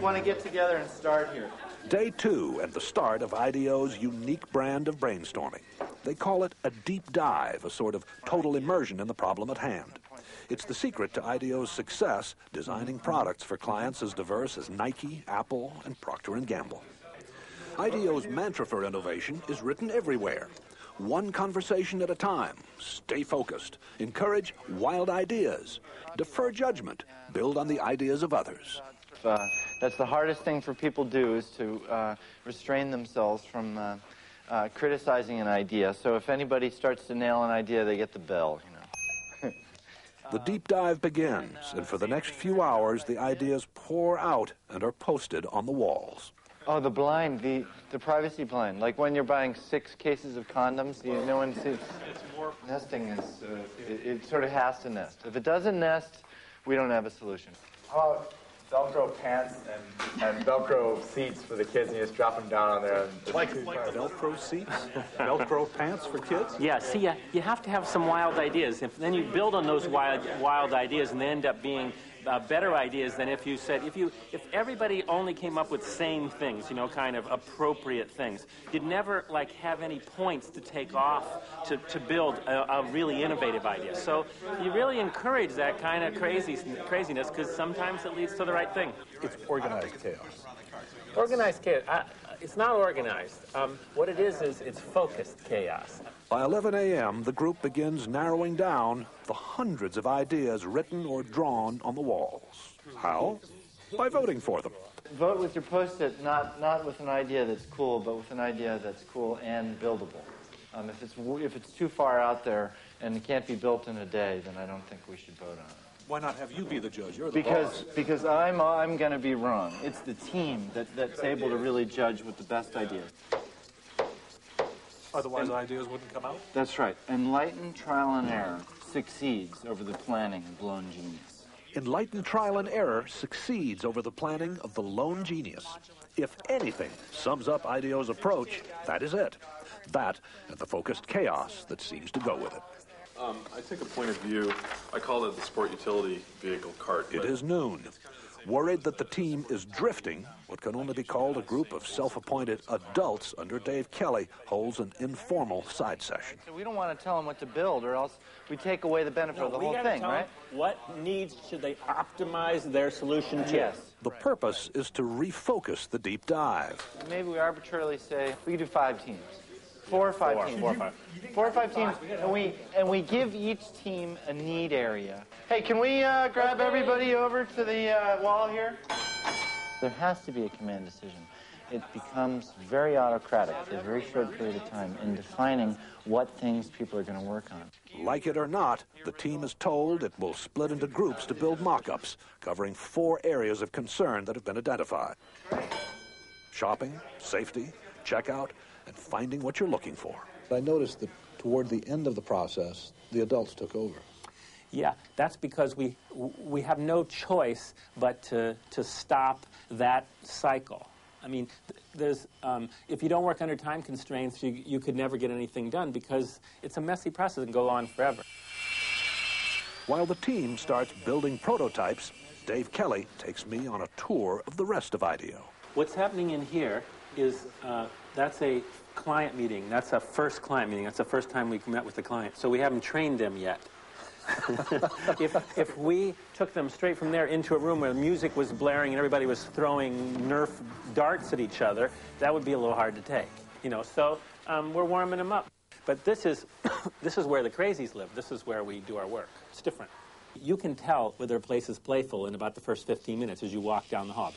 want to get together and start here. Day 2 and the start of Ideo's unique brand of brainstorming. They call it a deep dive, a sort of total immersion in the problem at hand. It's the secret to Ideo's success, designing products for clients as diverse as Nike, Apple, and Procter & Gamble. Ideo's mantra for innovation is written everywhere. One conversation at a time. Stay focused. Encourage wild ideas. Defer judgment. Build on the ideas of others. That's the hardest thing for people to do, is to restrain themselves from criticizing an idea. So if anybody starts to nail an idea, they get the bell, you know. The deep dive begins, and for the next few hours, the ideas pour out and are posted on the walls. Oh, the blind, the privacy blind. Like when you're buying 6 cases of condoms, no one sees. Nesting is, it sort of has to nest. If it doesn't nest, we don't have a solution. How about Velcro pants and Velcro seats for the kids, and you just drop them down on there? Like Velcro seats? Velcro pants for kids? Yeah, see, you have to have some wild ideas. Then you build on those wild ideas, and they end up being better ideas than if you said, if everybody only came up with same things, you know, kind of appropriate things, you'd never like have any points to take off to build a really innovative idea. So you really encourage that kind of craziness, because sometimes it leads to the right thing. It's organized chaos. Organized chaos. It's not organized. What it is it's focused chaos. By 11 a.m., the group begins narrowing down the hundreds of ideas written or drawn on the walls. How? By voting for them. Vote with your Post-it, not with an idea that's cool, but with an idea that's cool and buildable. If it's too far out there and it can't be built in a day, then I don't think we should vote on it. Why not have you be the judge? You're the boss. Because I'm going to be wrong. It's the team that's able to really judge with the best ideas. Otherwise, ideas wouldn't come out? That's right. Enlightened trial and error succeeds over the planning of lone genius. Enlightened trial and error succeeds over the planning of the lone genius. If anything sums up Ideo's approach, that is it. That and the focused chaos that seems to go with it. I take a point of view. I call it the sport utility vehicle cart. It is noon. Worried that the team is drifting, what can only be called a group of self-appointed adults under Dave Kelly holds an informal side session. We don't want to tell them what to build, or else we take away the benefit of the whole thing, right? What needs should they optimize their solution to? Yes. The purpose is to refocus the deep dive. Maybe we arbitrarily say we could do 5 teams. 4 or 5 teams. 4 or 5 teams, and we give each team a need area. Hey, can we grab everybody over to the wall here? There has to be a command decision. It becomes very autocratic in a very short period of time in defining what things people are going to work on. Like it or not, the team is told it will split into groups to build mock-ups, covering 4 areas of concern that have been identified. Shopping, safety, checkout, and finding what you're looking for. I noticed that toward the end of the process, the adults took over. Yeah, that's because we have no choice but to stop that cycle. I mean, there's if you don't work under time constraints, you could never get anything done, because it's a messy process and go on forever. While the team starts building prototypes, Dave Kelly takes me on a tour of the rest of Ideo. What's happening in here is that's a client meeting. That's a first client meeting. That's the first time we met with the client. So we haven't trained them yet. If we took them straight from there into a room where the music was blaring and everybody was throwing Nerf darts at each other, that would be a little hard to take. You know, so we're warming them up. But this is where the crazies live. This is where we do our work. It's different. You can tell whether a place is playful in about the first 15 minutes as you walk down the hall.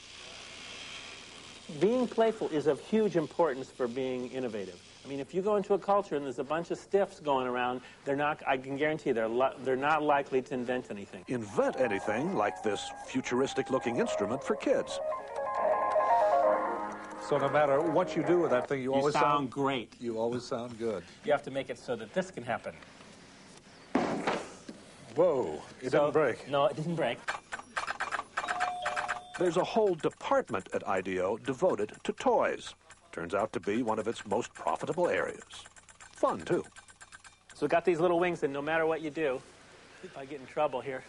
Being playful is of huge importance for being innovative. I mean, if you go into a culture and there's a bunch of stiffs going around, I can guarantee they're not likely to invent anything. Invent anything like this futuristic-looking instrument for kids. So no matter what you do with that thing, you always sound great. You always sound good. You have to make it so that this can happen. Whoa, it didn't break. No, it didn't break. There's a whole department at Ideo devoted to toys. Turns out to be one of its most profitable areas. Fun, too. So we've got these little wings, and no matter what you do, if I get in trouble here,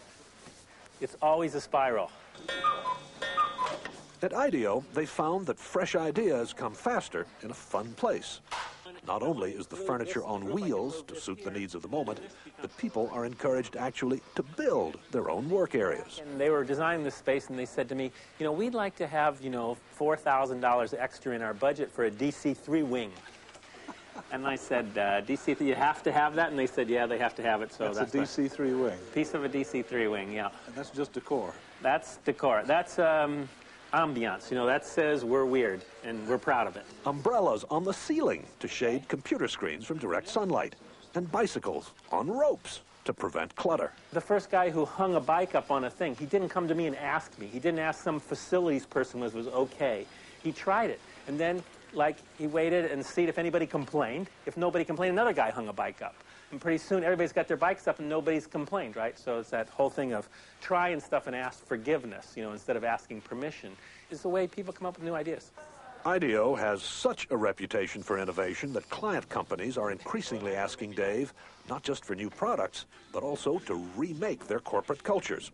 it's always a spiral. At Ideo, they found that fresh ideas come faster in a fun place. Not only is the furniture on wheels to suit the needs of the moment, but people are encouraged actually to build their own work areas. And they were designing this space, and they said to me, you know, we'd like to have, you know, $4,000 extra in our budget for a DC-3 wing. And I said, DC-3, you have to have that? And they said, yeah, they have to have it. So that's a DC-3 wing. Piece of a DC-3 wing, yeah. And that's just decor. That's decor. That's ambiance. You know, that says we're weird, and we're proud of it. Umbrellas on the ceiling to shade computer screens from direct sunlight. And bicycles on ropes to prevent clutter. The first guy who hung a bike up on a thing, he didn't come to me and ask me. He didn't ask some facilities person was okay. He tried it. And then, like, he waited and see if anybody complained. If nobody complained, another guy hung a bike up. And pretty soon, everybody's got their bikes up and nobody's complained, right? So it's that whole thing of trying stuff and ask forgiveness, you know, instead of asking permission, is the way people come up with new ideas. Ideo has such a reputation for innovation that client companies are increasingly asking Dave not just for new products, but also to remake their corporate cultures.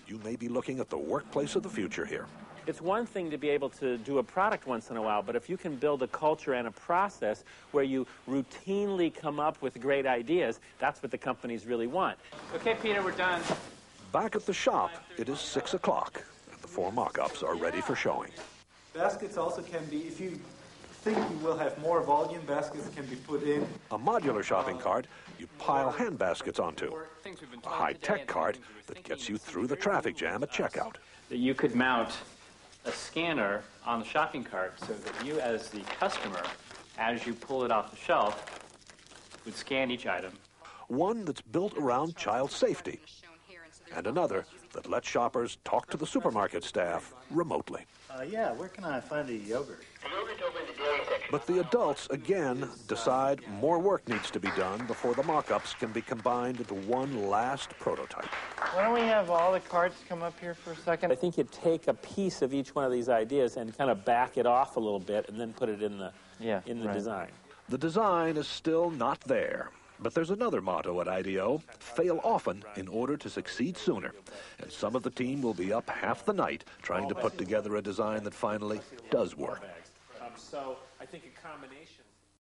You may be looking at the workplace of the future here. It's one thing to be able to do a product once in a while, but if you can build a culture and a process where you routinely come up with great ideas, that's what the companies really want. Okay, Peter, we're done. Back at the shop, it is 6 o'clock, and the 4 mock-ups are ready for showing. Baskets also can be, if you think you will have more volume, baskets can be put in. A modular shopping cart you pile hand baskets onto. A high-tech cart that gets you through the traffic jam at checkout. That you could mount a scanner on the shopping cart so that you as the customer, as you pull it off the shelf, would scan each item. One that's built around child safety, and another that lets shoppers talk to the supermarket staff remotely. Yeah, where can I find a yogurt? But the adults, again, decide more work needs to be done before the mock-ups can be combined into one last prototype. Why don't we have all the carts come up here for a second? I think you take a piece of each one of these ideas and kind of back it off a little bit and then put it in the, design. The design is still not there. But there's another motto at Ideo: fail often in order to succeed sooner. And some of the team will be up half the night trying to put together a design that finally does work. So I think a combination